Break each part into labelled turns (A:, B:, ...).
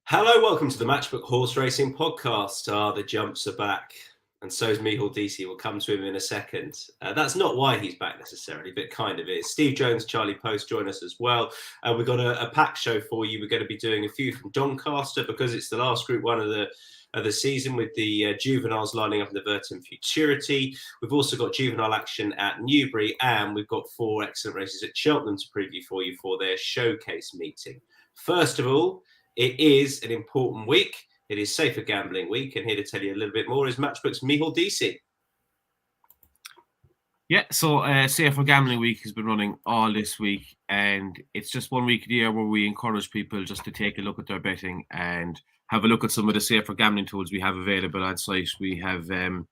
A: Hello, welcome to the Matchbook Horse Racing Podcast. The jumps are back, and so is Micheál Deasy. We'll come to him in a second. That's not why he's back necessarily, but kind of is. Steve Jones, Charlie Poste join us as well. We've got a packed show for you. We're going to be doing a few from Doncaster because it's the last Group 1 of the season with the juveniles lining up in the Vertum Futurity. We've also got juvenile action at Newbury, and we've got 4 excellent races at Cheltenham to preview for you for their showcase meeting. First of all, it is an important week. It is Safer Gambling Week, and here to tell you a little bit more is Matchbook's Micheál Deasy.
B: Yeah, so Safer Gambling Week has been running all this week, and it's just one week of the year where we encourage people just to take a look at their betting and have a look at some of the safer gambling tools we have available on site. We have, I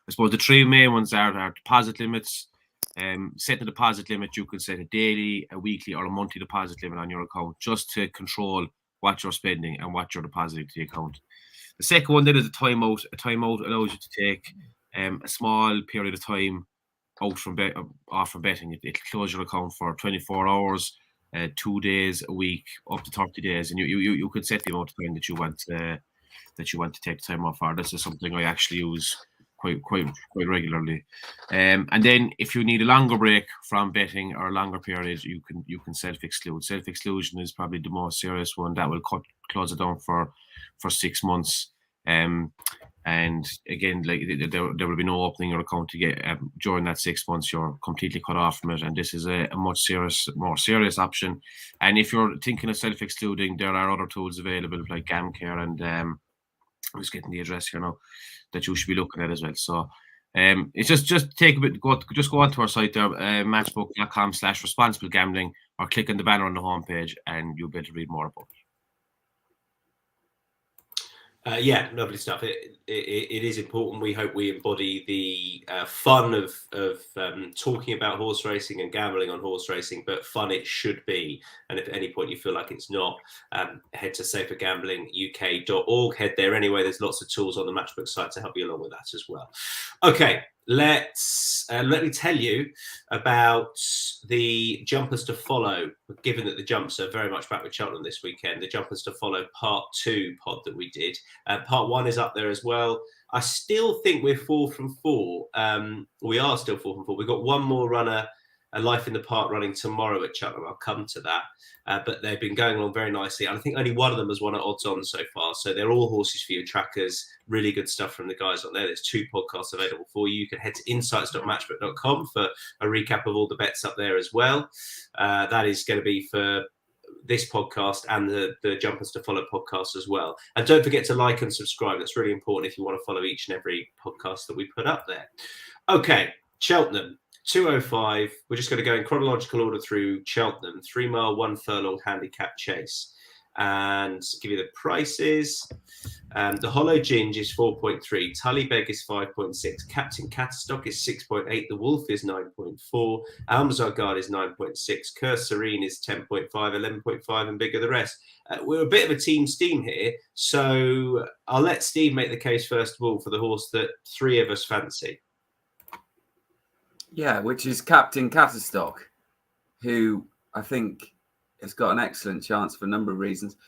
B: suppose, the 3 main ones are our deposit limits. Set the deposit limit. You can set a daily, a weekly, or a monthly deposit limit on your account just to control what you're spending and what you're depositing to the account. The second one then is a timeout. A timeout allows you to take a small period of time out from off from betting. It'll close your account for 24 hours, 2 days a week, up to 30 days, and you can set the amount of time that you want to take time off for. This is something I actually use quite regularly. And then if you need a longer break from betting or a longer period, you can self-exclude. Self-exclusion is probably the most serious one. That will close it down for 6 months. And again, like there will be no opening your account to get during that 6 months. You're completely cut off from it, and this is a more serious option. And if you're thinking of self-excluding, there are other tools available like GamCare and I was getting the address here now that you should be looking at as well. So it's just take a bit, go onto our site there, matchbook.com/responsible gambling, or click on the banner on the homepage and you'll be able to read more about it.
A: Yeah, lovely stuff. It is important. We hope we embody the fun of talking about horse racing and gambling on horse racing, but fun it should be. And if at any point you feel like it's not, head to safergamblinguk.org. Head there anyway. There's lots of tools on the Matchbook site to help you along with that as well. Okay, let me tell you about the jumpers to follow. Given that the jumps are very much back with Cheltenham this weekend, the jumpers to follow part 2 pod that we did. Part 1 is up there as well. I still think we're 4 from 4. We are still 4 from 4. We've got one more runner, a Life in the Park, running tomorrow at Cheltenham. I'll come to that. But they've been going along very nicely. And I think only one of them has won at odds on so far. So they're all horses for you trackers. Really good stuff from the guys on there. There's 2 podcasts available for you. You can head to insights.matchbook.com for a recap of all the bets up there as well. That is going to be for this podcast and the Jumpers to Follow podcast as well. And don't forget to like and subscribe. That's really important if you want to follow each and every podcast that we put up there. Okay, Cheltenham, 205. We're just going to go in chronological order through Cheltenham. 3 mile, 1 furlong handicap chase. And give you the prices. The Hollow Ginge is 4.3. Tully Beg is 5.6. Captain Catstock is 6.8. The Wolf is 9.4. Almazar Guard is 9.6. Curse Serene is 10.5, 11.5, and Bigger the rest. We're a bit of a team steam here, so I'll let Steve make the case first of all for the horse that 3 of us fancy.
C: Yeah, which is Captain Catstock, who I think has got an excellent chance for a number of reasons.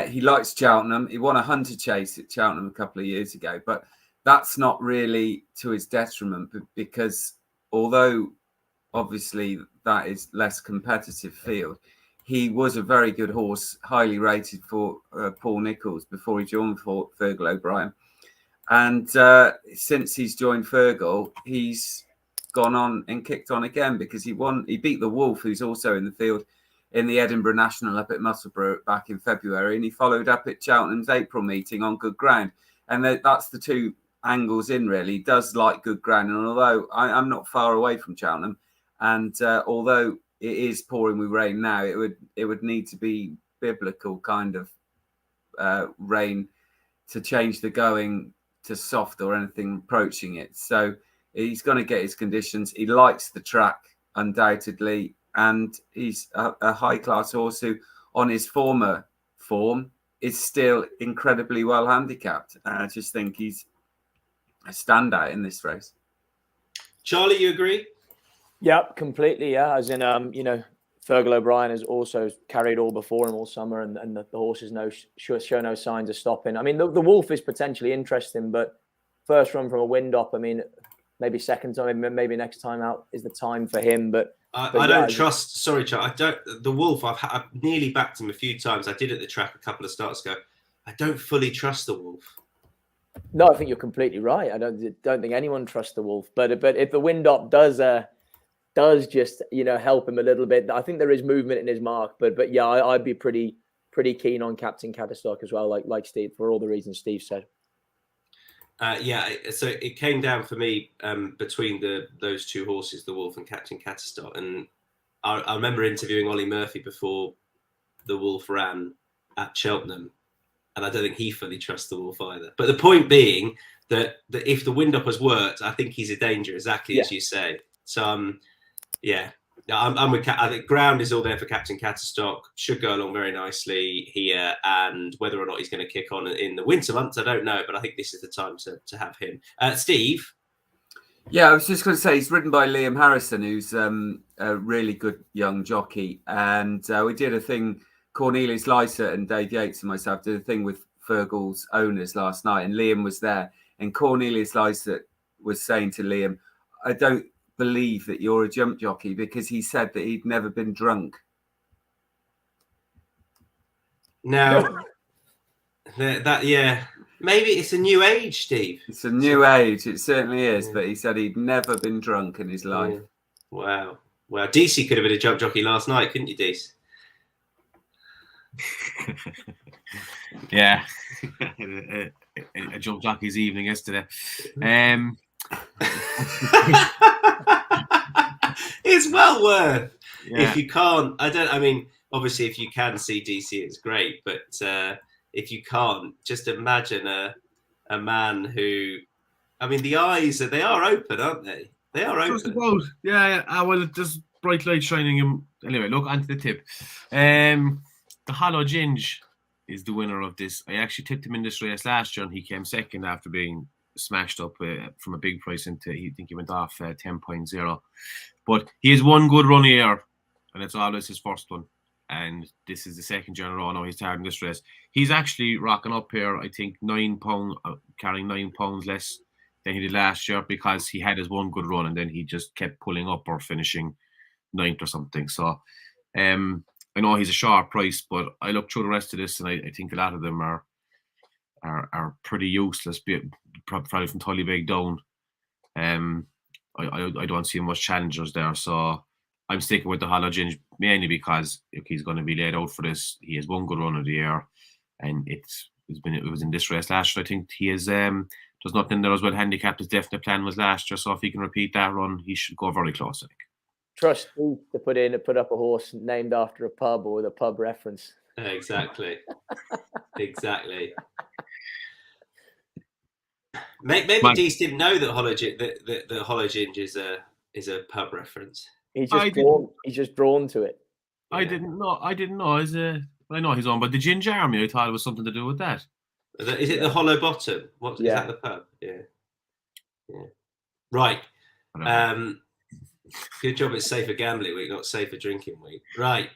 C: He likes Cheltenham. He won a hunter chase at Cheltenham a couple of years ago, but that's not really to his detriment because although obviously that is less competitive field, he was a very good horse, highly rated for Paul Nicholls before he joined for Fergal O'Brien. And since he's joined Fergal, he's gone on and kicked on again because he beat the Wolf, who's also in the field, in the Edinburgh National up at Musselburgh back in February, and he followed up at Cheltenham's April meeting on good ground. And that's the 2 angles in, really. He does like good ground, and although I'm not far away from Cheltenham, and although it is pouring with rain now, it would need to be biblical kind of rain to change the going to soft or anything approaching it. So he's going to get his conditions. He likes the track, undoubtedly. And he's a high-class horse who, on his former form, is still incredibly well handicapped. And I just think he's a standout in this race.
A: Charlie, you agree?
D: Yeah, completely. Yeah, as in, Fergal O'Brien has also carried all before him all summer, and the horses show no signs of stopping. I mean, the Wolf is potentially interesting, but first run from a wind up, I mean, maybe second time, maybe next time out is the time for him. But
A: I don't trust. Sorry, Charles. I don't. The Wolf. I've nearly backed him a few times. I did at the track a couple of starts ago. I don't fully trust the Wolf.
D: No, I think you're completely right. I don't think anyone trusts the Wolf. But if the wind up does just help him a little bit, I think there is movement in his mark. But yeah, I'd be pretty keen on Captain Catterstock as well, like Steve, for all the reasons Steve said.
A: Yeah, so it came down for me between those two horses, the Wolf and Captain Catterstock. And I remember interviewing Ollie Murphy before the Wolf ran at Cheltenham, and I don't think he fully trusts the Wolf either. But the point being that if the wind up has worked, I think he's a danger, exactly as you say. So yeah, I'm with. I think ground is all there for Captain Catterstock. Should go along very nicely here, and whether or not he's going to kick on in the winter months, I don't know. But I think this is the time to have him. Steve.
C: Yeah, I was just going to say he's ridden by Liam Harrison, who's a really good young jockey, and we did a thing. Cornelius Lycett and Dave Yates and myself did a thing with Fergal's owners last night, and Liam was there. And Cornelius Lycett was saying to Liam, "I don't believe that you're a jump jockey," because he said that he'd never been drunk.
A: Now, maybe it's a new age, Steve.
C: It's a new age. It certainly is. But he said he'd never been drunk in his life.
A: Yeah. Wow. Deasy could have been a jump jockey last night, couldn't you, Deasy?
B: Yeah, a jump jockey's evening yesterday.
A: It's well worth. If you can't, I mean, obviously, if you can see DC, it's great. But if you can't, just imagine a man who, I mean, the eyes they are open, aren't they? They are open.
B: Just about, yeah. Well, just bright light shining him. Anyway, look onto the tip. The Hollow Ginge is the winner of this. I actually tipped him in this race last year, and he came second after being smashed up from a big price into. I think he went off 10.0. But he has one good run here, and it's always his first one. And this is the second year in a row now he's starting this race. He's actually rocking up here, I think, £9, carrying £9 less than he did last year, because he had his one good run and then he just kept pulling up or finishing ninth or something. So I know he's a sharp price, but I look through the rest of this and I think a lot of them are pretty useless, probably from Tullybeg down. I don't see much challengers there, so I'm sticking with the Hollow Ginge mainly because if he's going to be laid out for this, he has one good run of the year, and it was in this race last year. I think he is there's nothing there as well handicapped. His definite plan was last year, so if he can repeat that run, he should go very close, I think.
D: Trust Steve to put up a horse named after a pub or with a pub reference.
A: Exactly. Exactly. Maybe Dees didn't know that Hollow Ginge is a pub reference.
D: He's just drawn to it.
A: Yeah.
B: I didn't know. I know he's on, but the Ginge Army, I thought it was something to do with that.
A: Is it the Hollow Bottom? Is that the pub? Yeah. Right. Good job. It's Safer Gambling Week, not Safer Drinking Week. Right.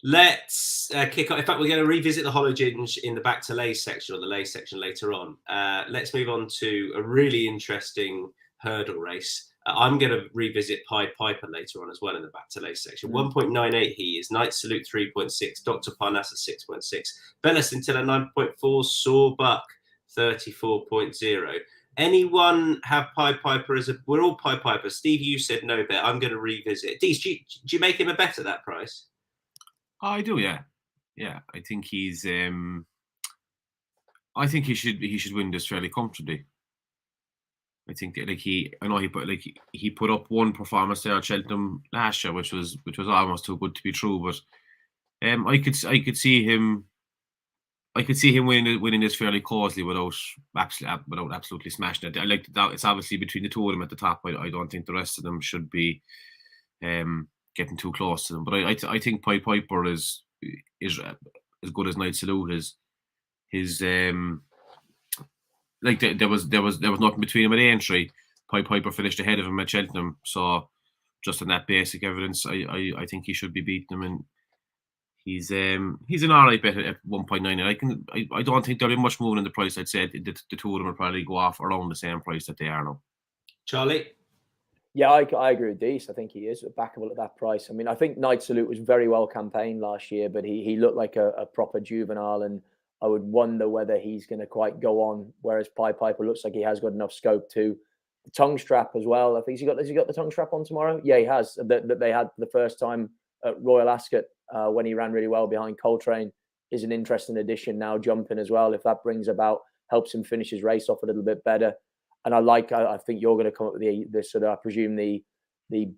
A: Let's kick off. In fact, we're going to revisit the Hollow Ginge in the Back to Lays section or the Lays section later on. Let's move on to a really interesting hurdle race. I'm going to revisit Pied Piper later on as well in the Back to Lays section. 1.98 he is. Night Salute 3.6. Dr. Parnassa 6.6. Bella Scintilla 9.4. Sawbuck 34.0. Anyone have Pied Piper as we're all Pied Piper. Steve, you said no bet. I'm going to revisit. Dees, do you make him a bet at that price?
B: I do, yeah. I think he's. I think he should win this fairly comfortably. I think that he put up one performance there at Cheltenham last year, which was almost too good to be true. But I could see him winning this fairly cosily without absolutely smashing it. I like that. It's obviously between the two of them at the top. I don't think the rest of them should be getting too close to them. But I think Pied Piper is as good as Night Salute. There was nothing between him at the entry. Pied Piper finished ahead of him at Cheltenham, so just on that basic evidence, I think he should be beating him, and he's an alright bet at 1.9. I don't think there'll be much movement in the price. I'd say the two of them will probably go off around the same price that they are now.
A: Charlie?
D: Yeah, I agree with Dees. I think he is backable at that price. I mean, I think Night Salute was very well campaigned last year, but he looked like a proper juvenile, and I would wonder whether he's going to quite go on. Whereas Pied Piper looks like he has got enough scope to. The tongue strap as well. I think has he got the tongue strap on tomorrow? Yeah, he has. That they had for the first time at Royal Ascot when he ran really well behind Coltrane is an interesting addition now, jumping as well. If that brings about, helps him finish his race off a little bit better. And I think you're going to come up with the sort of, I presume, the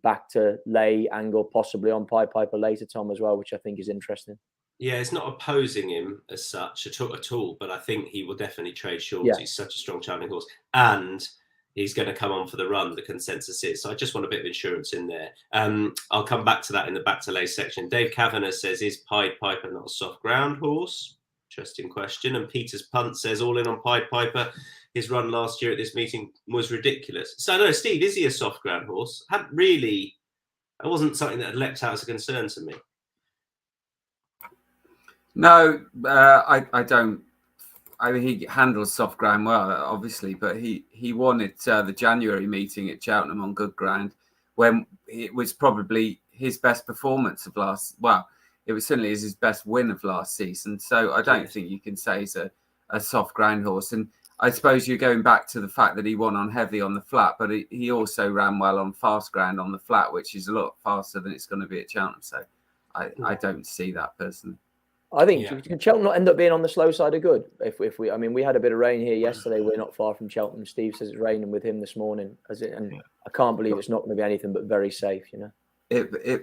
D: back to lay angle possibly on Pied Piper later, Tom, as well, which I think is interesting.
A: Yeah, it's not opposing him as such at all, but I think he will definitely trade short.
D: Yeah.
A: He's such a strong challenging horse, and he's going to come on for the run, the consensus is. So I just want a bit of insurance in there. I'll come back to that in the back to lay section. Dave Kavanagh says, is Pied Piper not a soft ground horse? Interesting question. And Peter's Punt says, all in on Pied Piper. His run last year at this meeting was ridiculous. So no, Steve, is he a soft ground horse? It wasn't something that had leapt out as a concern to me.
C: No, I don't. I mean, he handles soft ground well, obviously, but he won at the January meeting at Cheltenham on good ground, when it was probably his best performance of it was certainly his best win of last season. So I don't think you can say he's a soft ground horse. And I suppose you're going back to the fact that he won on heavy on the flat, but he also ran well on fast ground on the flat, which is a lot faster than it's going to be at Cheltenham. So I don't see that personally.
D: I think can Cheltenham not end up being on the slow side of good? If we had a bit of rain here yesterday. We're not far from Cheltenham. Steve says it's raining with him this morning, I can't believe it's not going to be anything but very safe.
C: They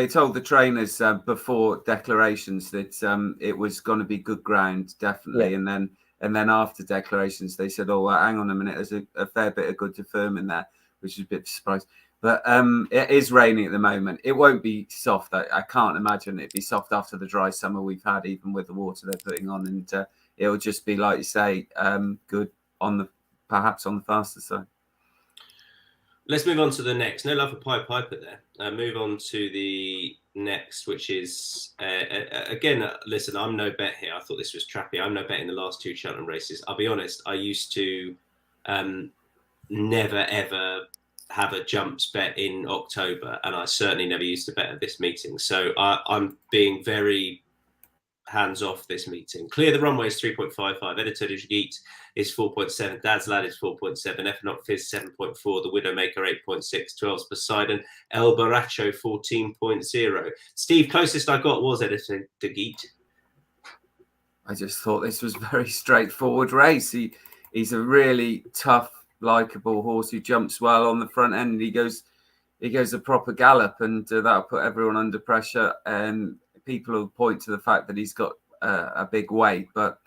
C: told the trainers before declarations that it was going to be good ground, definitely, and then after declarations they said, "Oh, well, hang on a minute, there's a fair bit of good to firm in there," which is a bit of a surprise. But it is raining at the moment. It won't be soft. I can't imagine it'd be soft after the dry summer we've had, even with the water they're putting on. And it'll just be, like you say, good perhaps on the faster side.
A: Let's move on to the next. No love for Pied Piper there. Move on to the next, which is, again, listen, I'm no bet here. I thought this was trappy. I'm no bet in the last two Cheltenham races. I'll be honest, I used to never, ever have a jumps bet in October, and I certainly never used to bet at this meeting. So I'm being very hands-off this meeting. Clear the Runway is 3.55. Editor de Gite is 4.7. Dad's Lad is 4.7. Ephinoc Fizz 7.4. The Widowmaker 8.6. 12's Poseidon. El Baracho 14.0. Steve, closest I got was Editor de Gite.
C: I just thought this was a very straightforward race. He's a really tough, likeable horse who jumps well on the front end. He goes a proper gallop, and that'll put everyone under pressure. And people will point to the fact that he's got a big weight, but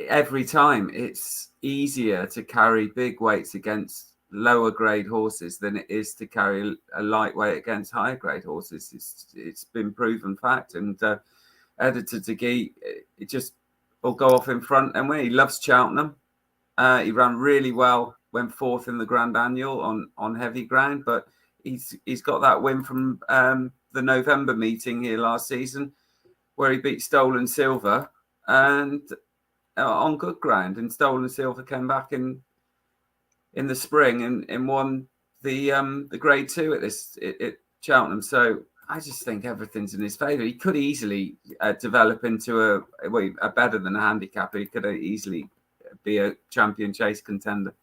C: every time it's easier to carry big weights against lower grade horses than it is to carry a lightweight against higher grade horses. It's been proven fact. And Editor de Gite, it just will go off in front and win. He loves Cheltenham. He ran really well, went fourth in the Grand Annual on heavy ground, but he's got that win from the November meeting here last season, where he beat Stolen Silver and on good ground. And Stolen Silver came back in the spring and won the Grade 2 at Cheltenham. So I just think everything's in his favour. He could easily develop into a better than a handicapper. He could easily be a champion chase contender.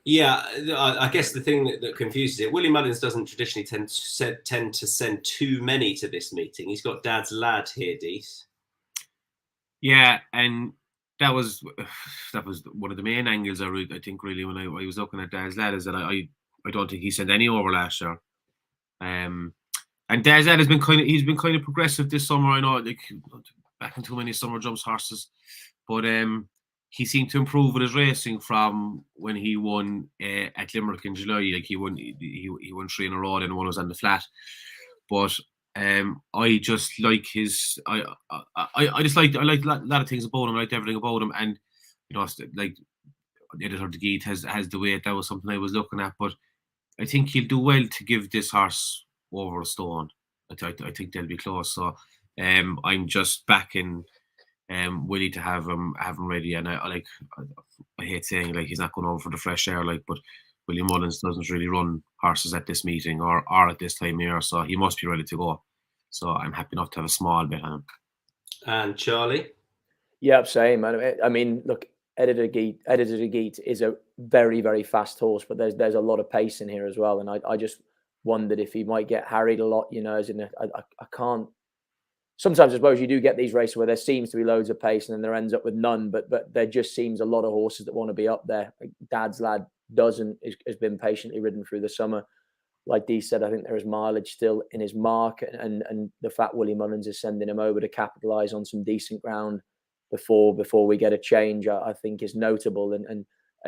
A: Yeah, I guess the thing that confuses it, Willie Mullins doesn't traditionally tend to send too many to this meeting. He's got Dad's Lad here, Dees.
B: Yeah, and that was one of the main angles I think really when I was looking at Dad's Lad is that I don't think he sent any over last year. And Dad's Lad he's been kind of progressive this summer. I know, like, back in too many summer jumps horses, but he seemed to improve with his racing from when he won at Limerick in July. Like he won 3 in a row, and one was on the flat. But I just like his. I like a lot of things about him. I liked everything about him, and like Editor De Geet has the weight. That was something I was looking at, but I think he'll do well to give this horse over a stone. I think they'll be close. So I'm just backing Willie to have him ready. And I hate saying like he's not going over for the fresh air, like, but Willie Mullins doesn't really run horses at this meeting or at this time of year, so he must be ready to go. So I'm happy enough to have a small bet on him.
A: And Charlie?
D: Yeah, same. I mean, look, Editor De Geet is a very, very fast horse, but there's a lot of pace in here as well. And I just wondered if he might get harried a lot, as in I can't. Sometimes I suppose you do get these races where there seems to be loads of pace and then there ends up with none, but there just seems a lot of horses that want to be up there. Dad's Lad has been patiently ridden through the summer. Like Dee said, I think there is mileage still in his mark, and the fact Willie Mullins is sending him over to capitalise on some decent ground before we get a change, I think is notable. And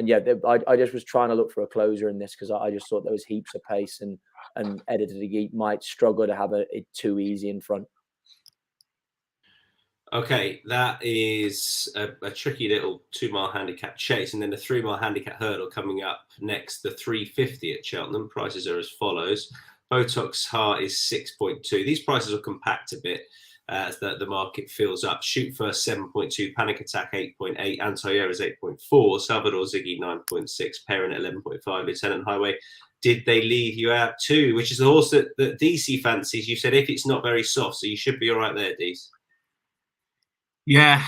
D: yeah, I just was trying to look for a closer in this because I just thought there was heaps of pace, and Editor De Geet might struggle to have it too easy in front.
A: Okay, that is a tricky little 2 mile handicap chase, and then the 3 mile handicap hurdle coming up next, the 350 at Cheltenham. Prices are as follows. Botox Heart is 6.2. These prices will compact a bit as the market fills up. Shoot First 7.2, Panic Attack 8.8, Antoyo is 8.4, Salvador Ziggy 9.6, Perrin 11.5, Lieutenant Highway. Did they leave you out too? Which is the horse that DC fancies. You said if it's not very soft, so you should be all right there, DC.
B: Yeah,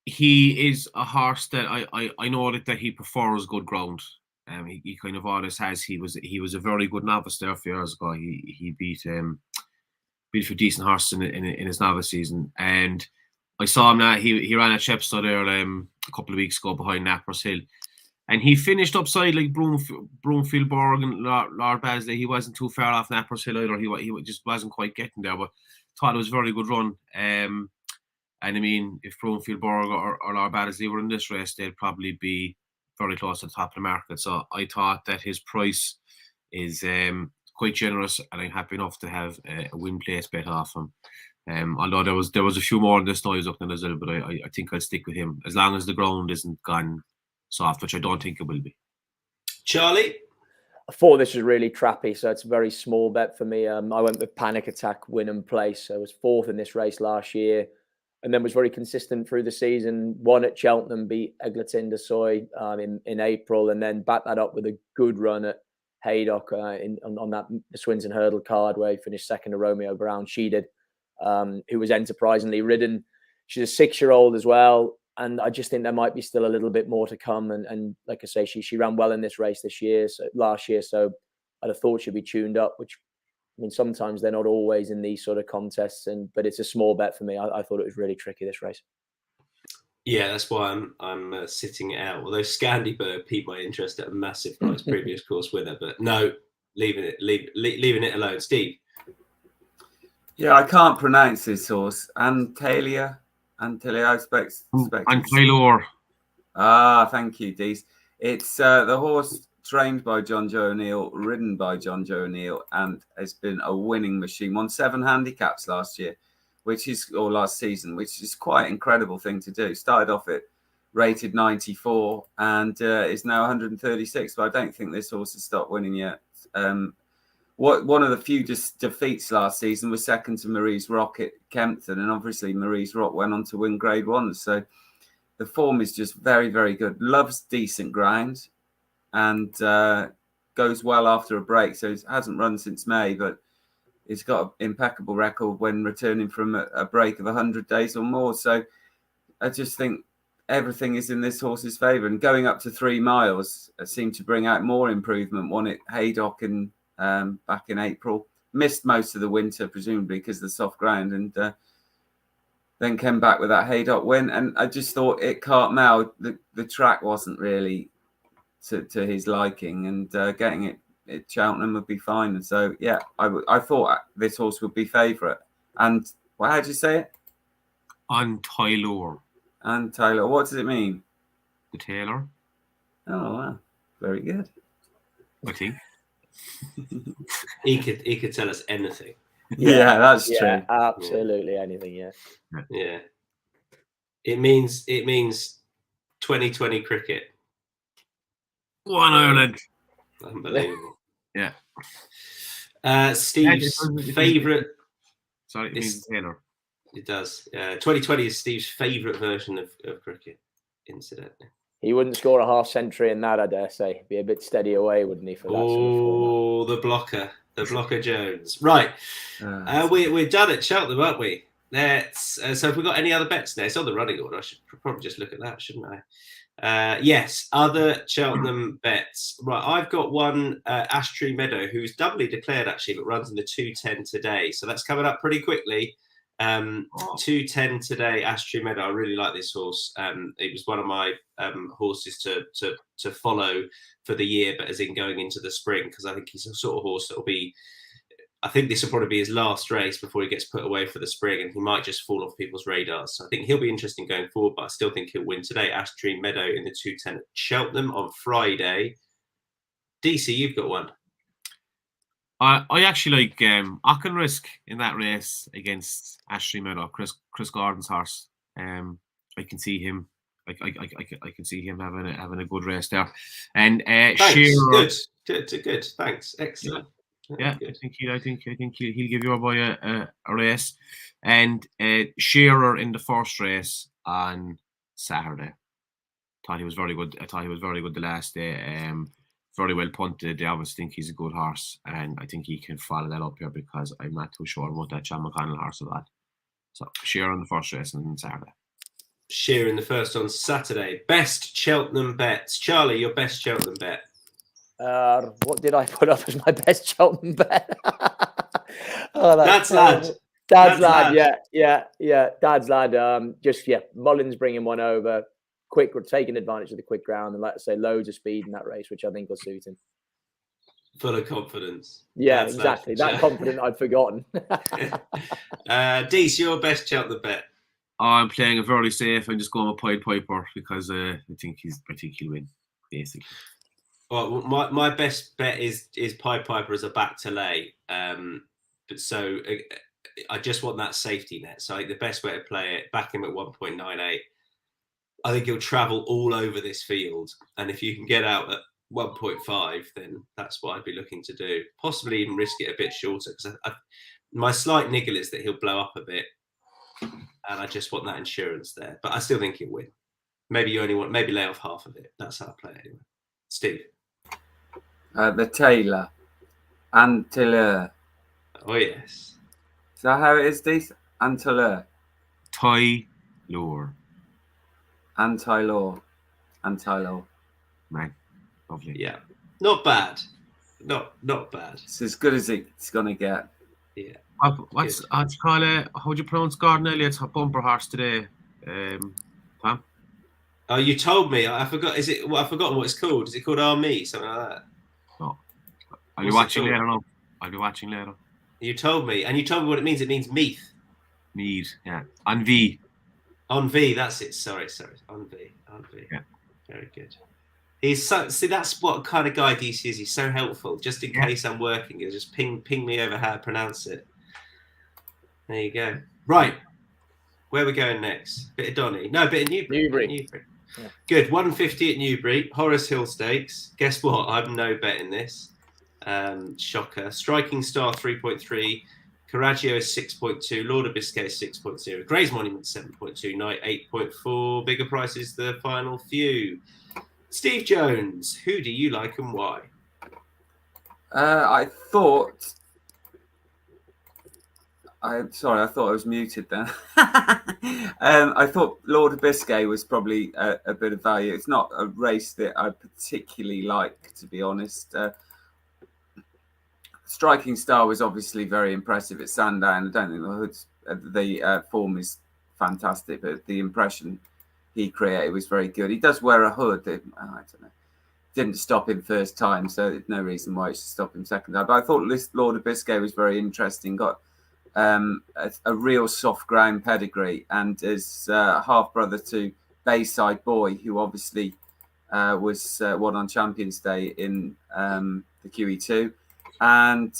B: he is a horse that I know that he prefers good ground. He kind of always has. He was a very good novice there a few years ago. He beat a few decent horses in his novice season, and I saw him now. He ran at Chepstow there a couple of weeks ago behind Nappers Hill, and he finished upside like Broomfield Borg and Lord Basley. He wasn't too far off Nappers Hill either. He just wasn't quite getting there, but thought it was a very good run. And I mean, if Broomfield Borg or Lord Basley were in this race, they'd probably be very close to the top of the market. So I thought that his price is quite generous, and I'm happy enough to have a win place bet off him. Although there was a few more in this noise up in as well, but I think I'll stick with him as long as the ground isn't gone soft, which I don't think it will be.
A: Charlie?
D: I thought this was really trappy, so it's a very small bet for me. I went with Panic Attack, win and place. I was fourth in this race last year, and then was very consistent through the season. Won at Cheltenham, beat Eglantine de Soy in April, and then backed that up with a good run at Haydock on that the Swinton Hurdle card where he finished second to Romeo Brown. She did, who was enterprisingly ridden. She's a 6-year-old as well, and I just think there might be still a little bit more to come. And like I say, she ran well in this race last year, so I'd have thought she'd be tuned up, which, I mean, sometimes they're not always in these sort of contests, but it's a small bet for me. I thought it was really tricky, this race.
A: Yeah, that's why I'm sitting it out. Although Scandibird piqued my interest at a massive price, previous course winner, but no, leaving it alone. Steve?
C: Yeah, I can't pronounce this horse. Antalya, I expect.
B: Antaylor.
C: Thank you, Dees. It's the horse trained by John Joe O'Neill, ridden by John Joe O'Neill, and has been a winning machine. Won 7 handicaps last season, which is quite an incredible thing to do. Started off at rated 94 and is now 136, but I don't think this horse has stopped winning yet. One of the few defeats last season was second to Marie's Rock at Kempton, and obviously Marie's Rock went on to win Grade 1. So the form is just very, very good. Loves decent ground and goes well after a break. So it hasn't run since May, but it's got an impeccable record when returning from a break of 100 days or more. So I just think everything is in this horse's favour. And going up to 3 miles seemed to bring out more improvement. Won at Haydock back in April. Missed most of the winter, presumably because of the soft ground. And then came back with that Haydock win. And I just thought at Cartmel, the track wasn't really to his liking. And getting it at Cheltenham would be fine. And so, yeah, I thought this horse would be favourite. And how do you say it?
B: Antaylor.
C: Antaylor. What does it mean?
B: The tailor.
C: Oh, wow. Very good.
B: I think.
A: he could tell us anything.
C: Yeah, that's true.
D: Absolutely anything, yeah.
A: Yeah. It means 2020 cricket.
B: One Ireland.
A: Unbelievable.
B: Yeah.
A: Steve's favourite.
B: Sorry, it means Taylor.
A: It does. 2020 is Steve's favourite version of cricket, incidentally.
D: He wouldn't score a half century in that, I dare say. Be a bit steady away, wouldn't he? For that sort of format.
A: the blocker Jones. Right, we're done at Cheltenham, aren't we? So have we got any other bets now? It's on the running order. I should probably just look at that, shouldn't I? Yes, other Cheltenham bets. Right, I've got one, Ash Tree Meadow, who's doubly declared actually, but runs in the 210 today. So that's coming up pretty quickly. 210 today, Ash Tree Meadow. I really like this horse. It was one of my horses to follow for the year, but as in going into the spring, because I think he's a sort of horse that will be. I think this will probably be his last race before he gets put away for the spring, and he might just fall off people's radars. So I think he'll be interesting going forward, but I still think he'll win today. Ash Tree Meadow in the 210 at Cheltenham on Friday. DC, you've got one.
B: I actually like Auchenrisk in that race against Ash Tree Meadow, Chris Gordon's horse. I can see him. I can see him having a good race there. And
A: Shearer, good. Thanks, excellent.
B: Yeah, I think he'll give your boy a race. And Shearer in the first race on Saturday. Thought he was very good. I thought he was very good the last day. Very well punted. They obviously think he's a good horse, and I think he can follow that up here because I'm not too sure about that John McConnell horse of that. So Shearer in the first race on Saturday.
A: Shearer in the first on Saturday. Best Cheltenham bets. Charlie, your best Cheltenham bet.
D: What did I put up as my best Cheltenham bet?
A: Dad's lad.
D: Dad's lad. Yeah. Dad's lad. Mullins bringing one over. Quick, taking advantage of the quick ground, and like I say, loads of speed in that race, which I think will suit him.
A: Full of confidence.
D: Yeah, exactly. That confident I'd forgotten.
A: Dees, your best Cheltenham bet.
B: I'm playing it very safe. I'm just going with Pied Piper because I think he'll win, basically.
A: Well, my best bet is Pied Piper as a back to lay. So I just want that safety net. So I think the best way to play it, back him at 1.98. I think he'll travel all over this field, and if you can get out at 1.5, then that's what I'd be looking to do. Possibly even risk it a bit shorter, because my slight niggle is that he'll blow up a bit, and I just want that insurance there. But I still think he'll win. Maybe lay off half of it. That's how I play it anyway. Steve,
C: the Taylor, Antiller.
A: Oh yes.
C: Is that how it is, Dees? Antiller.
B: Taylor.
C: Anti-law.
B: Man, lovely.
A: Yeah, not bad. Not bad.
C: It's as good as it's gonna get.
A: Yeah.
B: How'd you call it? How'd you pronounce Gordon Elliott's bumper horse today, Tom?
A: Oh, you told me. I forgot. I've forgotten what it's called. Is it called Army? Something like that.
B: No. I'll be watching later. No. I'll be watching later.
A: You told me, and you told me what it means. It means Meath.
B: Mead, yeah. On V.
A: On V, that's it. Sorry. On V.
B: Yeah.
A: Very good. He's that's what kind of guy DC is. He's so helpful. Just in case I'm working, he'll just ping me over how to pronounce it. There you go. Right. Where are we going next? Bit of Donny. No, bit of Newbury. Yeah. Good. 150 at Newbury. Horace Hill Stakes. Guess what? I've no bet in this. Shocker. Striking Star 3.3. Carraggio is 6.2, Lord of Biscay is 6.0, Gray's Monument 7.2, Knight 8.4. Bigger prices, the final few. Steve Jones, who do you like and why?
C: I thought I was muted then. I thought Lord of Biscay was probably a bit of value. It's not a race that I particularly like, to be honest. Striking Star was obviously very impressive at Sandown. I don't think the form is fantastic, but the impression he created was very good. He does wear a hood. I don't know. Didn't stop him first time, so there's no reason why it should stop him second time. But I thought this Lord of Biscay was very interesting. Got a real soft ground pedigree, and is half brother to Bayside Boy, who obviously was won on Champions Day in the QE2. And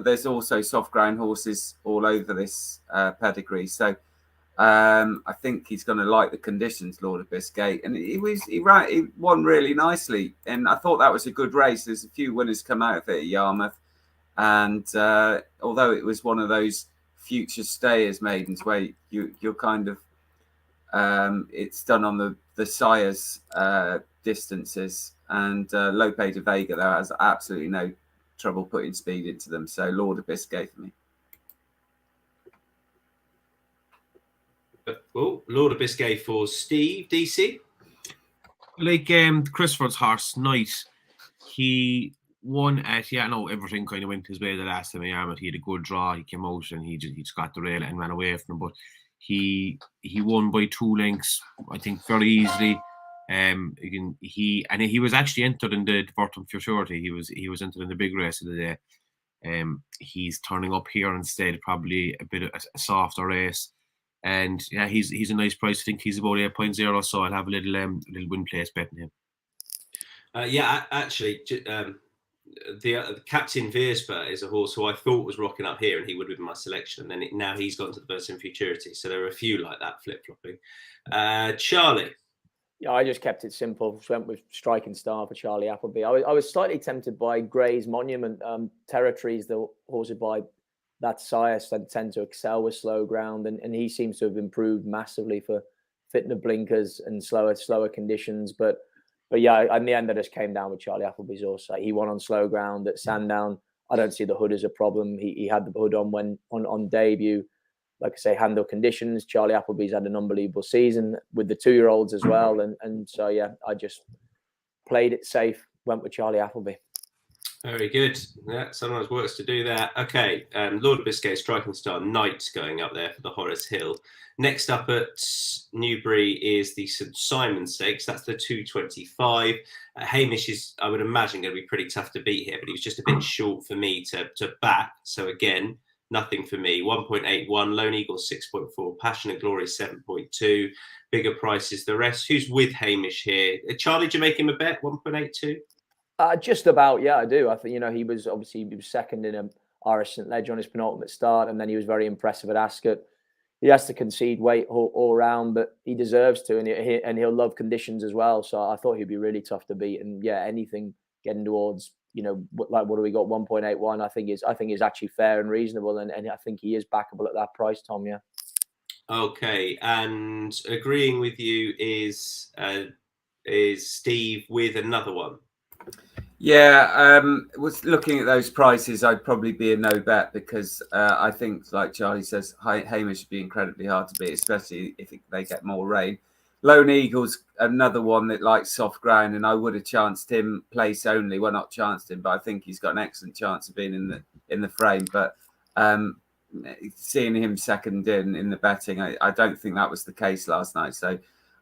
C: there's also soft ground horses all over this pedigree. So I think he's going to like the conditions, Lord of Biscay, and he won really nicely, and I thought that was a good race. There's a few winners come out of it at Yarmouth, and although it was one of those future stayers maidens where you're kind of it's done on the sires distances, and Lope de Vega though has absolutely no trouble putting speed into them. So Lord of Biscay for me.
A: Oh, Lord of Biscay for Steve. DC?
B: Like Christopher's horse, Knight, he won at, everything kind of went his way the last time he had a good draw. He came out and he just got the rail and ran away from him. But he won by 2 lengths, I think, very easily. He was actually entered in the Burton Futurity. He was entered in the big race of the day. He's turning up here instead, probably a bit of a softer race. And yeah, he's a nice price. I think he's about 8.0, so I'll have a little win place betting him.
A: Actually, the Captain Veersper is a horse who I thought was rocking up here, and he would have been my selection. And then now he's gone to the Burton Futurity, so there are a few like that flip flopping. Charlie.
D: Yeah, I just kept it simple. Just went with Striking Star for Charlie Appleby. I was slightly tempted by Gray's Monument. Territories, the horses by that sire tend to excel with slow ground, and he seems to have improved massively for fitting the blinkers and slower conditions. But yeah, in the end, I just came down with Charlie Appleby's horse. He won on slow ground at Sandown. I don't see the hood as a problem. He had the hood on debut. Like I say, handle conditions. Charlie Appleby's had an unbelievable season with the 2-year-olds as well. And so, yeah, I just played it safe, went with Charlie Appleby.
A: Very good. Yeah, sometimes works to do that. Okay, Lord of Biscay, Striking Star, Knight going up there for the Horace Hill. Next up at Newbury is the St Simon Stakes. That's the 225. Hamish is, I would imagine, going to be pretty tough to beat here, but he was just a bit short for me to back. So again, nothing for me. 1.81, Lone Eagle 6.4, Passionate Glory 7.2. Bigger prices the rest. Who's with Hamish here? Charlie, do you make him a bet? 1.82?
D: Just about, yeah, I do. I think, he was second in Irish St Ledger on his penultimate start, and then he was very impressive at Ascot. He has to concede weight all round, but he deserves to, and he'll love conditions as well. So I thought he'd be really tough to beat. And yeah, anything getting towards, like what do we got, 1.81? I think is actually fair and reasonable, and I think he is backable at that price, Tom. Yeah.
A: Okay, and agreeing with you is Steve with another one.
C: Yeah, was looking at those prices, I'd probably be a no bet because I think, like Charlie says, Hamish would be incredibly hard to beat, especially if they get more rain. Lone Eagle's another one that likes soft ground, and I would have chanced him place only. Well, not chanced him, but I think he's got an excellent chance of being in the frame. But seeing him second in the betting, I don't think that was the case last night. So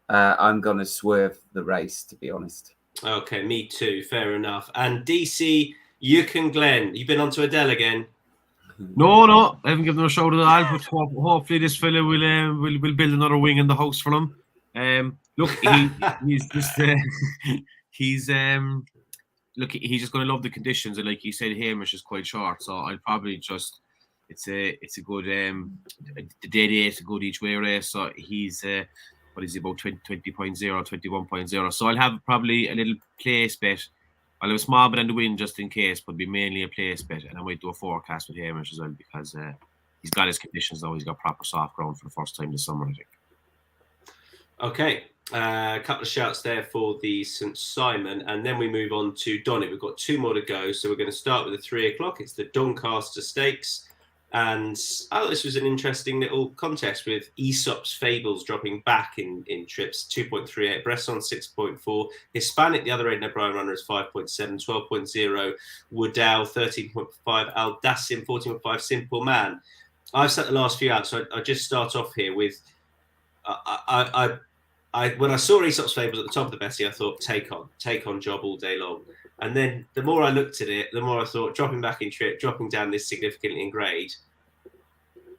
C: I'm going to swerve the race, to be honest.
A: Okay, me too. Fair enough. And DC, Yukon Glen, you've been on to Adele again.
B: No, I haven't given them a shout at all. But hopefully this fella will build another wing in the house for them. Look, he's just he's just going to love the conditions, and like you said, Hamish is quite short, so I'll probably just it's a good the day is a good each way race. So he's what is he, about 20.0, 21.0. So I'll have probably a little place bet. I'll have a small bit on the win just in case, but be mainly a place bet, and I might do a forecast with Hamish as well because he's got his conditions now. He's got proper soft ground for the first time this summer, I think.
A: Okay, a couple of shouts there for the St Simon, and then we move on to Donny. We've got 2 more to go, so we're going to start with the 3 o'clock. It's the Doncaster Stakes, and this was an interesting little contest with Aesop's Fables dropping back in trips. 2.38, Bresson 6.4, Hispanic the other end, O'Brien Runner is 5.7, 12.0, Woodall 13.5, Aldacian 14.5, Simple Man. I've set the last few out, so I just start off here with when I saw Aesop's Fables at the top of the betting, I thought take on job all day long. And then the more I looked at it, the more I thought dropping back in trip, dropping down this significantly in grade,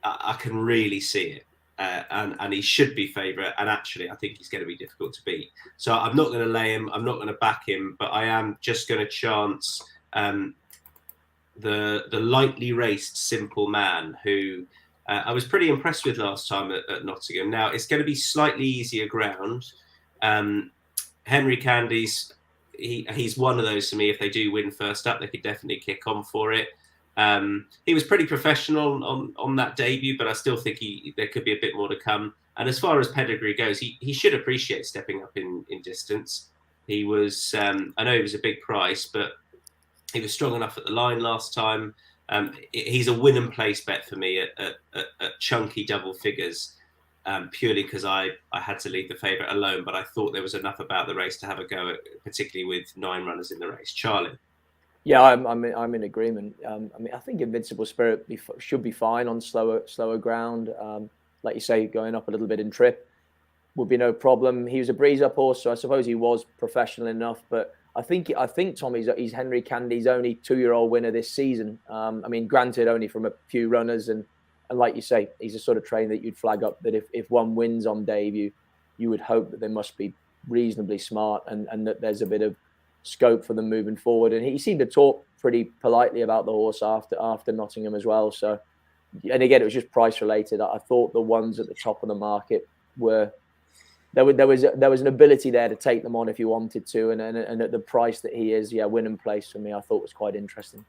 A: I can really see it. And he should be favourite. And actually, I think he's going to be difficult to beat. So I'm not going to lay him. I'm not going to back him. But I am just going to chance the lightly raced Simple Man, who I was pretty impressed with last time at Nottingham. Now, it's going to be slightly easier ground. Henry Candy's, he's one of those for me. If they do win first up, they could definitely kick on for it. He was pretty professional on that debut, but I still think there could be a bit more to come. And as far as pedigree goes, he should appreciate stepping up in distance. He was, I know he was a big price, but he was strong enough at the line last time. He's a win and place bet for me at chunky double figures, purely because I had to leave the favourite alone, but I thought there was enough about the race to have a go at, particularly with 9 runners in the race. Charlie?
D: Yeah, I'm in agreement. I mean, I think Invincible Spirit should be fine on slower ground. Like you say, going up a little bit in trip would be no problem. He was a breeze up horse, so I suppose he was professional enough. But I think Tom, he's Henry Candy's only 2-year-old winner this season. I mean, granted, only from a few runners, and like you say, he's a sort of trainer that you'd flag up that if one wins on debut, you would hope that they must be reasonably smart and that there's a bit of scope for them moving forward. And he seemed to talk pretty politely about the horse after Nottingham as well. So, and again, it was just price related. I thought the ones at the top of the market were there was an ability there to take them on if you wanted to, and at the price that he is, win and place for me, I thought was quite interesting.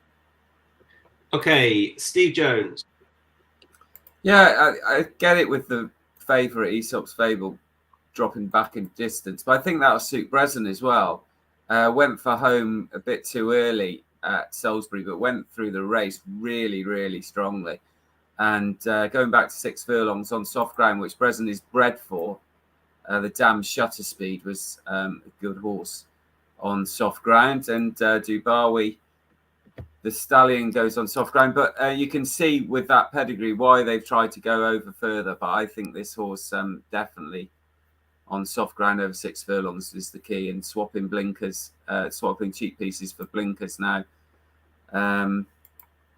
A: Okay, Steve Jones.
C: Yeah, I get it with the favourite Aesop's Fable dropping back in distance, but I think that'll suit Brezen as well. Went for home a bit too early at Salisbury, but went through the race really, really strongly. And going back to 6 furlongs on soft ground, which Brezen is bred for, the Dam Shutter Speed was a good horse on soft ground. And Dubawi, the stallion, goes on soft ground. But you can see with that pedigree why they've tried to go over further. But I think this horse definitely on soft ground over 6 furlongs is the key, and swapping blinkers, swapping cheap pieces for blinkers now.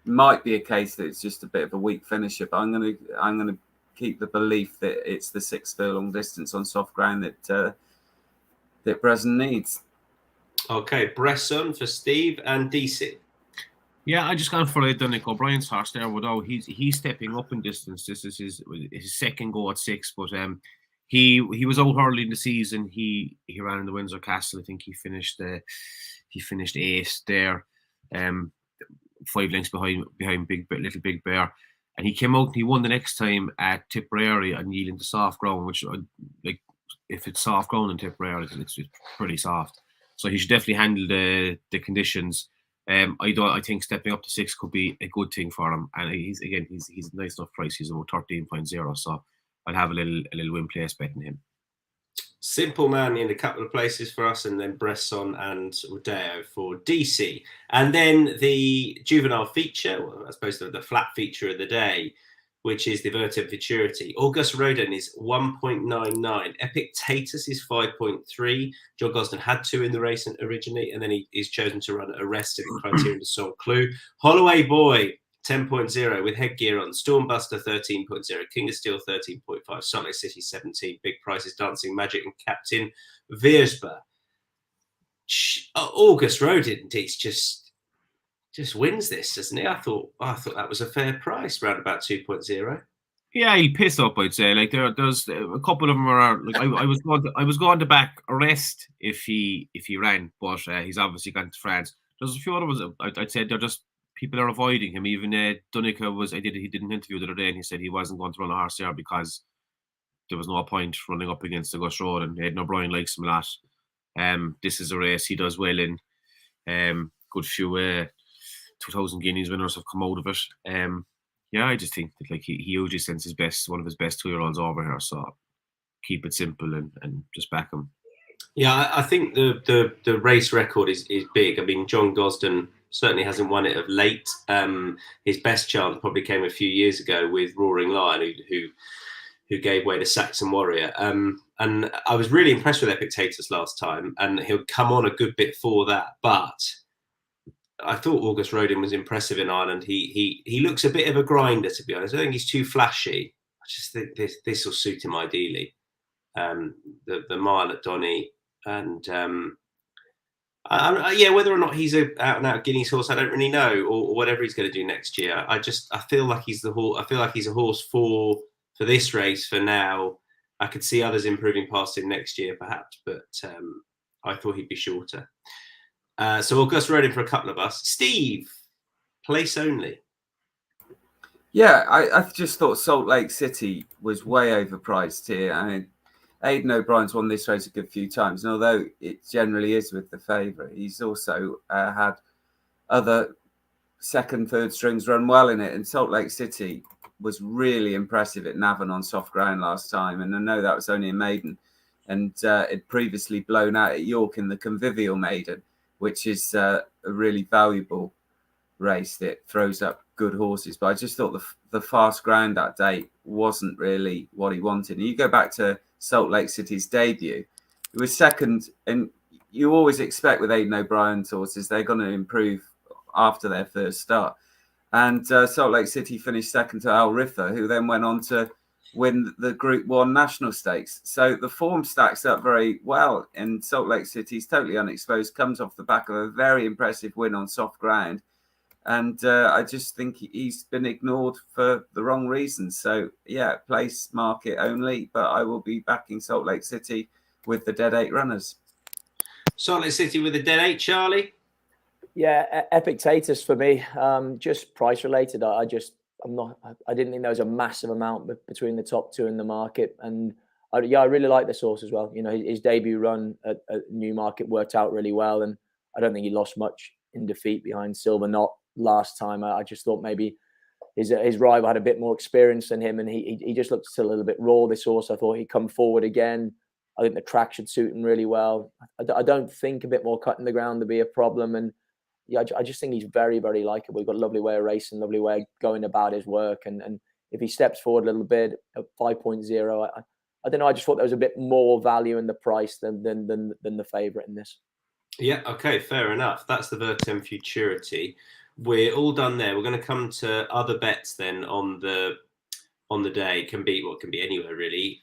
C: Might be a case that it's just a bit of a weak finisher, but I'm gonna keep the belief that it's the 6 furlong distance on soft ground that Brezen needs.
A: Okay, Bresson for Steve and DC.
B: Yeah, I just gone for Nick O'Brien's horse there. Although he's stepping up in distance. This is his second go at 6, but he was out early in the season. He ran in the Windsor Castle. I think he finished 8th there, 5 lengths behind Little Big Bear, and he came out and he won the next time at Tipperary and yielding to soft ground, which, like, if it's soft ground in Tipperary, it's pretty soft. So he should definitely handle the conditions. I think stepping up to 6 could be a good thing for him, and he's a nice enough price. He's about 13.0, so I'll have a little win place betting him.
A: Simple Man in a couple of places for us, and then Bresson and Rodeo for DC. And then the juvenile feature, well, I suppose the flat feature of the day, which is the Vertem Futurity. August Rodin is 1.99. Epictetus is 5.3. John Gosden had 2 in the race originally, and then he's chosen to run a rest in the Criterion de Saint Cloud. Holloway Boy, 10.0 with headgear on. Stormbuster 13.0, King of Steel 13.5, Salt Lake City 17, Big Prices, Dancing Magic, and Captain Viersba. August Rodin just wins this, doesn't he? I thought that was a fair price, round about 2.0.
B: Yeah, he'll piss up, I'd say. Like there's a couple of them are like I was going to back a rest if he ran, but he's obviously gone to France. There's a few other ones I'd say they're just people are avoiding him. Even Dunica he did an interview the other day and he said he wasn't going to run a horse there because there was no point running up against the Gus Road, and Aidan O'Brien likes him a lot. This is a race he does well in. Good few 2,000 guineas winners have come out of it. Yeah, I just think that like he usually sends one of his best 2-year-olds over here, so keep it simple and just back him.
A: Yeah, I think the race record is big. I mean, John Gosden certainly hasn't won it of late. His best chance probably came a few years ago with Roaring Lion, who gave way to Saxon Warrior. And I was really impressed with Epictetus last time, and he'll come on a good bit for that. But I thought August Rodin was impressive in Ireland. He looks a bit of a grinder, to be honest. I think he's too flashy. I just think this will suit him ideally. The mile at Donny and Yeah, whether or not he's a out and out Guineas horse, I don't really know, or whatever he's going to do next year. I feel like he's the horse. I feel like he's a horse for this race for now. I could see others improving past him next year, perhaps, but I thought he'd be shorter. So August rode him for a couple of us. Steve, place only.
C: Yeah, I just thought Salt Lake City was way overpriced here. I mean, Aidan O'Brien's won this race a good few times, and although it generally is with the favourite, he's also had other second, third strings run well in it. And Salt Lake City was really impressive at Navan on soft ground last time, and I know that was only a maiden, and it previously blown out at York in the Convivial Maiden, which is a really valuable race that throws up good horses. But I just thought the fast ground that day wasn't really what he wanted. And you go back to Salt Lake City's debut, it was second, and you always expect with Aidan O'Brien's horses they're going to improve after their first start. And Salt Lake City finished second to Al Riffa, who then went on to win the Group 1 National Stakes. So the form stacks up very well, and Salt Lake City's totally unexposed, comes off the back of a very impressive win on soft ground. And I just think he's been ignored for the wrong reasons. So, yeah, place market only, but I will be backing Salt Lake City with the dead 8 runners.
A: Salt Lake City with the dead 8, Charlie?
D: Yeah, Epictetus for me, just price related. I didn't think there was a massive amount between the top 2 in the market. And I really like this horse as well. You know, his debut run at Newmarket worked out really well. And I don't think he lost much in defeat behind Silver Knot last time. I just thought maybe his rival had a bit more experience than him, and he just looked still a little bit raw, this horse. I thought he'd come forward again. I think the track should suit him really well. I don't think a bit more cutting the ground to be a problem. And yeah, I just think he's very, very likable. He's got a lovely way of racing, lovely way of going about his work. And if he steps forward a little bit at 5.0, I don't know. I just thought there was a bit more value in the price than the favourite in this.
A: Yeah, okay, fair enough. That's the Vertem Futurity. We're all done there. We're going to come to other bets then on the day. Can be anywhere really.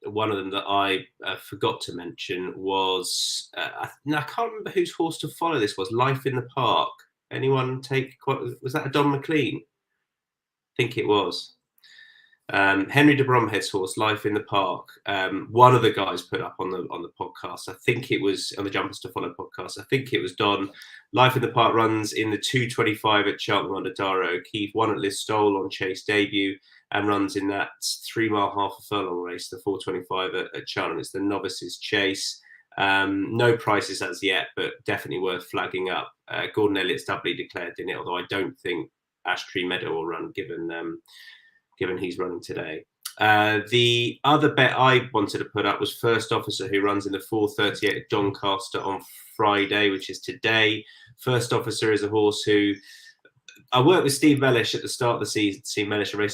A: One of them that I forgot to mention was I can't remember whose horse to follow. This was Life in the Park. Anyone was that a Don McLean? I think it was. Henry de Bromhead's horse, Life in the Park. One of the guys put up on the podcast. I think it was on the Jumpers to Follow podcast. I think it was Don. Life in the Park runs in the 2:25 at Cheltenham under Darrow. Keith won at Listowel on Chase debut and runs in that 3 mile half a furlong race, the 4:25 at Cheltenham. It's the Novices Chase. No prices as yet, but definitely worth flagging up. Gordon Elliott's doubly declared in it, although I don't think Ash Tree Meadow will run given he's running today. The other bet I wanted to put up was First Officer, who runs in the 4:38 at Doncaster on Friday, which is today. First Officer is a horse who I worked with Steve Mellish at the start of the season. Steve Mellish, a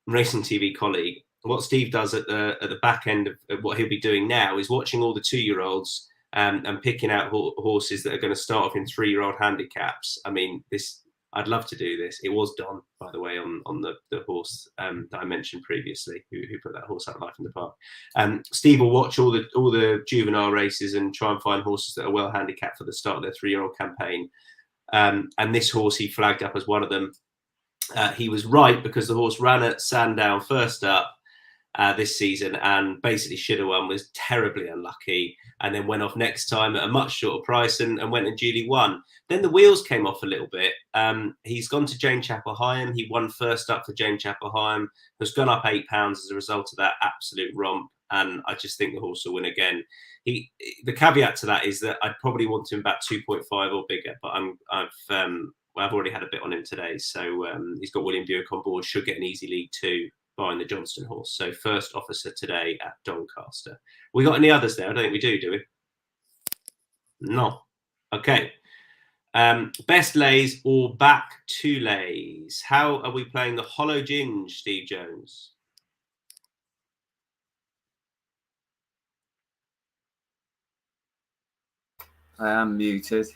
A: racing TV colleague. What Steve does at the back end of what he'll be doing now is watching all the 2-year-olds and picking out horses that are going to start off in 3-year-old handicaps. I mean, I'd love to do this. It was Don, by the way, on the horse that I mentioned previously, who put that horse out of Life in the Park. Steve will watch all the juvenile races and try and find horses that are well handicapped for the start of their 3-year-old campaign. And this horse he flagged up as one of them. He was right, because the horse ran at Sandown first up this season and basically should have won, was terribly unlucky, and then went off next time at a much shorter price and went and duly won. Then the wheels came off a little bit. He's gone to Jane Chapel Hyam. He won first up for Jane Chapel Hyam, has gone up £8 as a result of that absolute romp, and I just think the horse will win again. The caveat to that is that I'd probably want him about 2.5 or bigger, but I've already had a bit on him today, so he's got William Buick on board, should get an easy lead too, buying the Johnston horse. So First Officer today at Doncaster. We got any others there? I don't think we do we? No. Okay. Best lays or back 2 lays. How are we playing the Hollow Ginge, Steve Jones?
C: I am muted.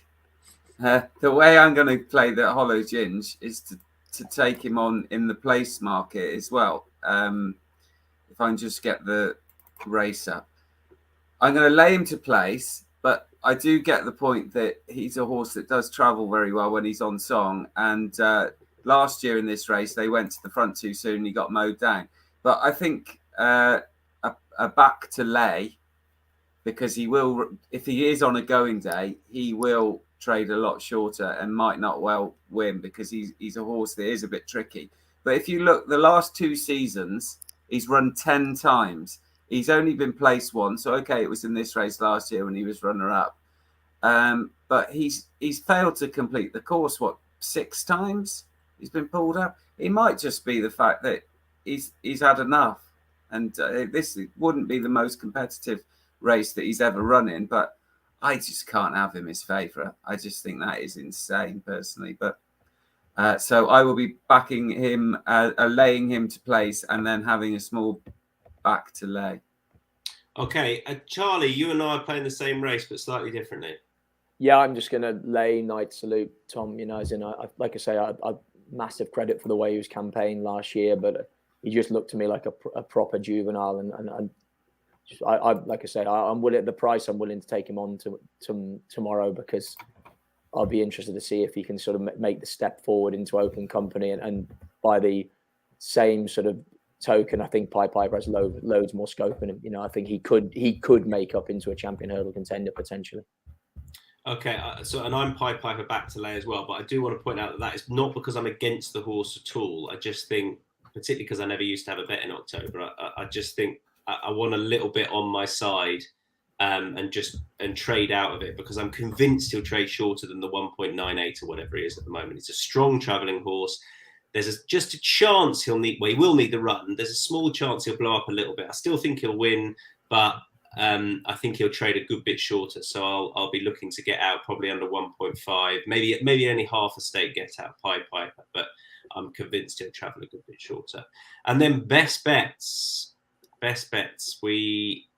C: The way I'm going to play the Hollow Ginge is to take him on in the place market as well. If I can just get the race up, I'm going to lay him to place, but I do get the point that he's a horse that does travel very well when he's on song. And last year in this race, they went to the front too soon and he got mowed down. But I think a back to lay, because he will, if he is on a going day, he will trade a lot shorter and might not well win because he's a horse that is a bit tricky. But if you look, the last 2 seasons, he's run 10 times. He's only been placed once. So, okay, it was in this race last year when he was runner-up. But he's failed to complete the course, 6 times he's been pulled up? It might just be the fact that he's had enough. And this wouldn't be the most competitive race that he's ever run in, but I just can't have him as favourite. I just think that is insane, personally. But so I will be backing him, laying him to place, and then having a small back to lay. Okay,
A: Charlie, you and I are playing the same race, but slightly differently.
D: Yeah, I'm just going to lay Knight Salute, Tom. You know, as in, like I say, I massive credit for the way he was campaigned last year, but he just looked to me like a proper juvenile, and I like I say, I'm willing at the price. I'm willing to take him on to tomorrow, because I'll be interested to see if he can sort of make the step forward into open company. And by the same sort of token, I think Pied Piper has loads more scope in him. You know, I think he could make up into a champion hurdle contender potentially.
A: Okay, and I'm Pied Piper back to lay as well, but I do want to point out that is not because I'm against the horse at all. I just think, particularly because I never used to have a bet in October, I just think I want a little bit on my side, and trade out of it, because I'm convinced he'll trade shorter than the 1.98 or whatever he is at the moment. He's a strong travelling horse. There's just a chance he will need the run. There's a small chance he'll blow up a little bit. I still think he'll win, but I think he'll trade a good bit shorter. So I'll be looking to get out probably under 1.5, maybe only half a stake get out, Pied Piper, but I'm convinced he'll travel a good bit shorter. And then best bets. You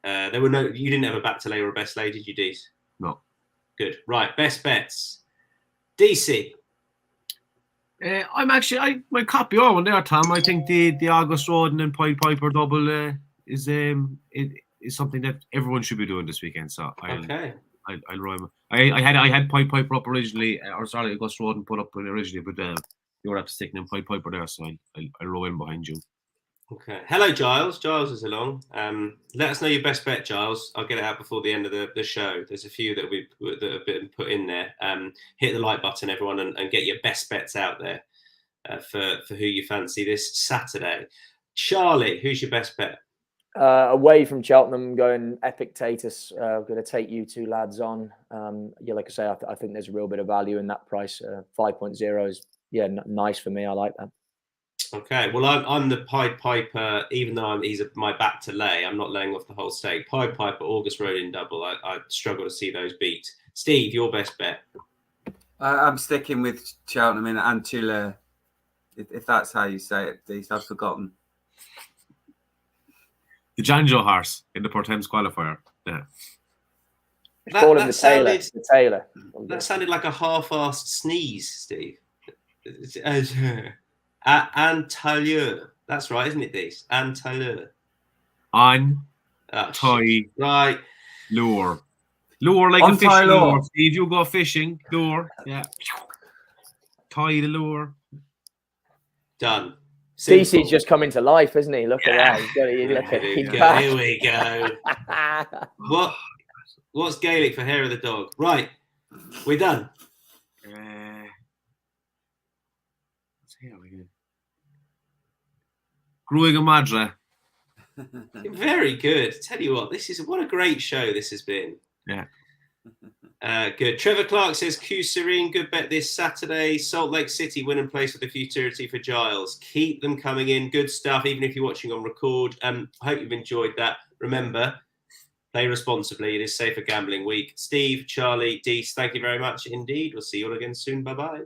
A: didn't have a back to lay or a best lay, did you, Dees?
B: No.
A: Good. Right. Best bets. DC.
B: I'm actually, my copy your one there, Tom. I think the August Road and Pied Piper double is something that everyone should be doing this weekend. So I'll roll. I had Pied Piper up originally, August Road and put up originally, but you were after sticking in Pied Piper there, so I'll roll in behind you.
A: Okay. Hello, Giles. Giles is along. Let us know your best bet, Giles. I'll get it out before the end of the show. There's a few that have been put in there. Hit the like button, everyone, and get your best bets out there for who you fancy this Saturday. Charlie, who's your best bet?
D: Away from Cheltenham, going Epictetus. I'm going to take you 2 lads on. Like I say, I think there's a real bit of value in that price. 5.0 is nice for me. I like that.
A: Okay, well, I'm the Pied Piper, even though he's my back to lay. I'm not laying off the whole stake. Pied Piper, August Road in double. I struggle to see those beat. Steve, your best bet?
C: I'm sticking with Cheltenham in Antilla, if that's how you say it, Dees. I've forgotten.
B: The Janjo horse in the Port Thames qualifier. Yeah.
D: Call him the Taylor.
A: That sounded like a half-assed sneeze, Steve. Antalleur. That's right, isn't it, Dees? Antalleur. Right.
B: Lure like a fishing lure. Steve, you go fishing. Lure. Yeah. Tie the lure.
A: Done.
D: DC's just coming to life, isn't he? Look at that.
A: Here we go. What's Gaelic for hair of the dog? Right. We're done.
B: Growing a Madra.
A: Very good. Tell you what a great show this has been.
B: Yeah.
A: Good. Trevor Clark says Q Serene, good bet this Saturday. Salt Lake City win and place with the futurity for Giles. Keep them coming in. Good stuff, even if you're watching on record. I hope you've enjoyed that. Remember, play responsibly. It is Safer Gambling Week. Steve, Charlie, Dees, thank you very much indeed. We'll see you all again soon. Bye-bye.